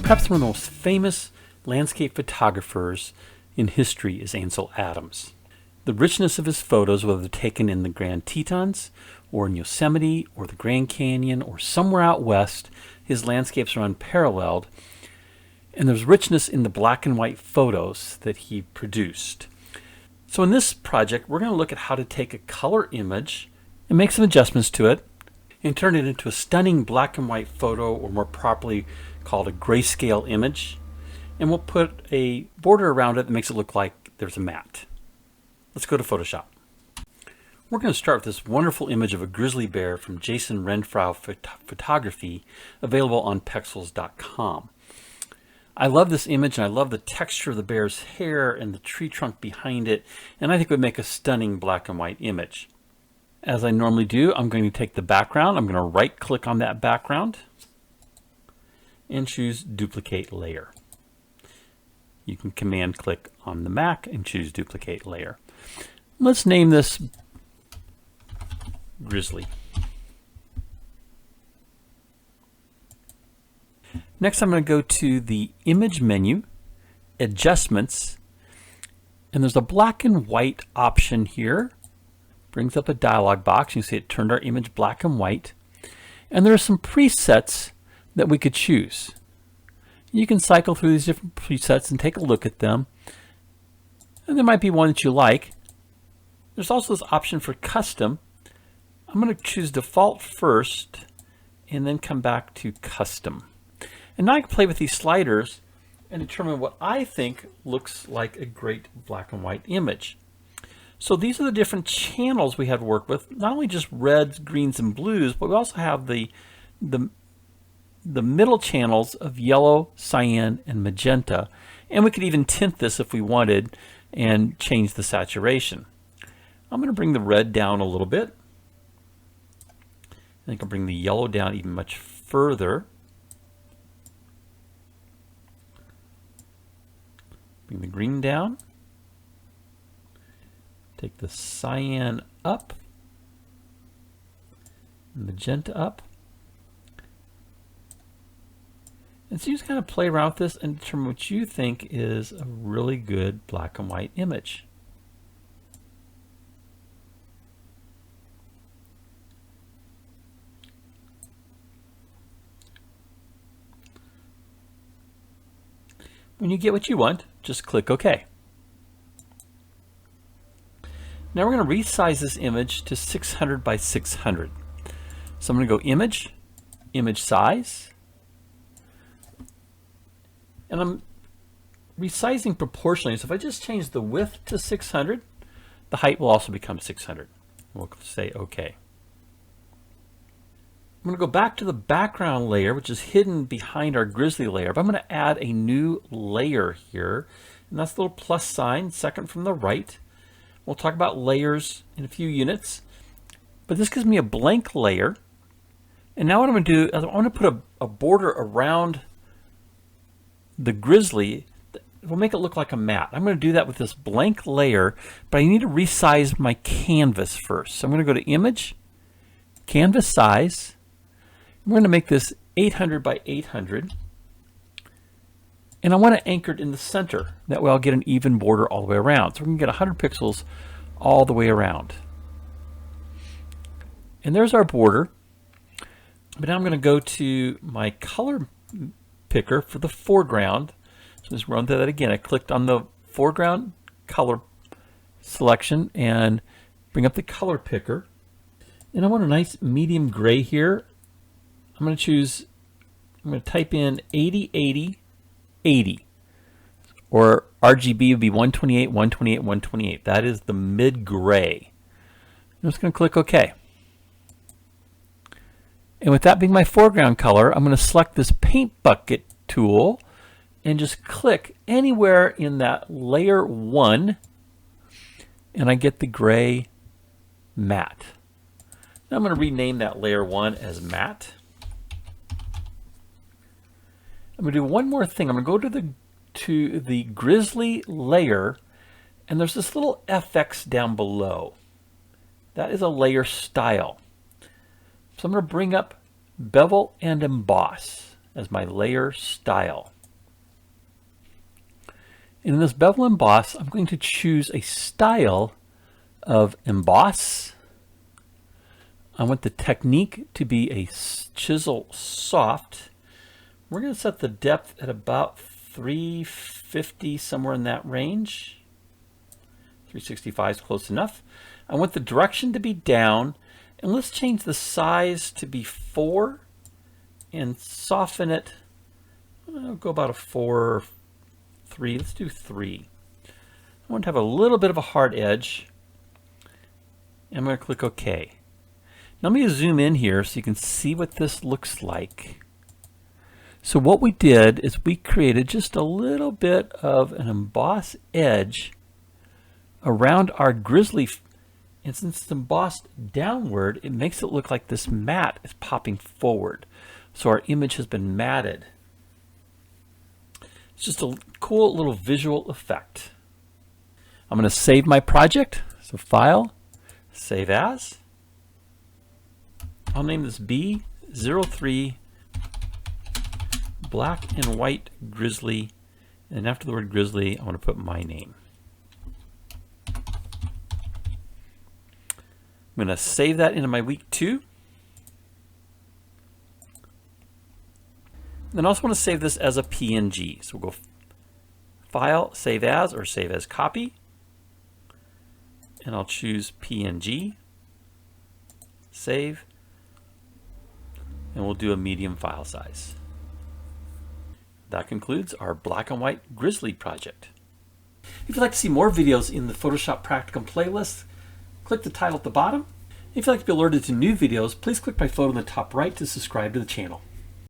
Perhaps one of the most famous landscape photographers in history is Ansel Adams. The richness of his photos, whether they're taken in the Grand Tetons or in Yosemite or the Grand Canyon or somewhere out west, his landscapes are unparalleled. And there's richness in the black and white photos that he produced. So in this project, we're going to look at how to take a color image and make some adjustments to it and turn it into a stunning black and white photo, or more properly called a grayscale image. And we'll put a border around it that makes it look like there's a mat. Let's go to Photoshop. We're going to start with this wonderful image of a grizzly bear from Jason Renfrow Photography, available on Pexels.com. I love this image, and I love the texture of the bear's hair and the tree trunk behind it, and I think it would make a stunning black and white image. As I normally do, I'm going to take the background. I'm going to right click on that background and choose Duplicate Layer. You can command click on the Mac and choose Duplicate Layer. Let's name this Grizzly. Next, I'm going to go to the Image menu, Adjustments, and there's a black and white option here. Brings up a dialog box. You can see it turned our image black and white. And there are some presets that we could choose. You can cycle through these different presets and take a look at them. And there might be one that you like. There's also this option for custom. I'm going to choose default first and then come back to custom. And now I can play with these sliders and determine what I think looks like a great black and white image. So these are the different channels we have to work with. Not only just reds, greens, and blues, but we also have the middle channels of yellow, cyan, and magenta. And we could even tint this if we wanted and change the saturation. I'm going to bring the red down a little bit. I think I'll bring the yellow down even much further. Bring the green down. Take the cyan up. Magenta up. And so you just kind of play around with this and determine what you think is a really good black and white image. When you get what you want, just click OK. Now we're going to resize this image to 600 by 600. So I'm going to go Image, Image Size, and I'm resizing proportionally. So if I just change the width to 600, the height will also become 600. We'll say OK. I'm going to go back to the background layer, which is hidden behind our grizzly layer, but I'm going to add a new layer here, and that's the little plus sign, second from the right. We'll talk about layers in a few units, but this gives me a blank layer. And now what I'm going to do is I want to put a border around the grizzly. We'll make it look like a mat. I'm going to do that with this blank layer, but I need to resize my canvas first. So I'm going to go to Image, Canvas Size. We're going to make this 800 by 800. And I want to anchor it in the center. That way I'll get an even border all the way around. So we're going to get 100 pixels all the way around. And there's our border. But now I'm going to go to my color picker for the foreground. So just run through that again. I clicked on the foreground color selection and bring up the color picker. And I want a nice medium gray here. I'm going to type in 80, 80, 80. Or RGB would be 128, 128, 128. That is the mid-gray. I'm just going to click OK. And with that being my foreground color, I'm going to select this paint bucket tool and just click anywhere in that layer 1, and I get the gray matte. Now I'm going to rename that layer 1 as matte. I'm going to do one more thing. I'm going to go to the grizzly layer, and there's this little FX down below. That is a layer style. So I'm going to bring up bevel and emboss as my layer style. And in this bevel emboss, I'm going to choose a style of emboss. I want the technique to be a chisel soft. We're going to set the depth at about 350, somewhere in that range. 365 is close enough. I want the direction to be down, and let's change the size to be 4 and soften it. I'll go about a 4 or 3. Let's do 3. I want to have a little bit of a hard edge. I'm going to click OK. Now let me zoom in here so you can see what this looks like. So what we did is we created just a little bit of an embossed edge around our Grizzly, and since it's embossed downward, it makes it look like this mat is popping forward. So our image has been matted. It's just a cool little visual effect. I'm going to save my project. So File, Save As. I'll name this B03 Black and White Grizzly, and after the word Grizzly I want to put my name. I'm going to save that into my week 2. Then I also want to save this as a PNG. So we'll go File, Save As, or Save As Copy. And I'll choose PNG, Save, and we'll do a medium file size. That concludes our black and white Grizzly project. If you'd like to see more videos in the Photoshop Practicum playlist, click the title at the bottom. If you'd like to be alerted to new videos, please click my photo in the top right to subscribe to the channel.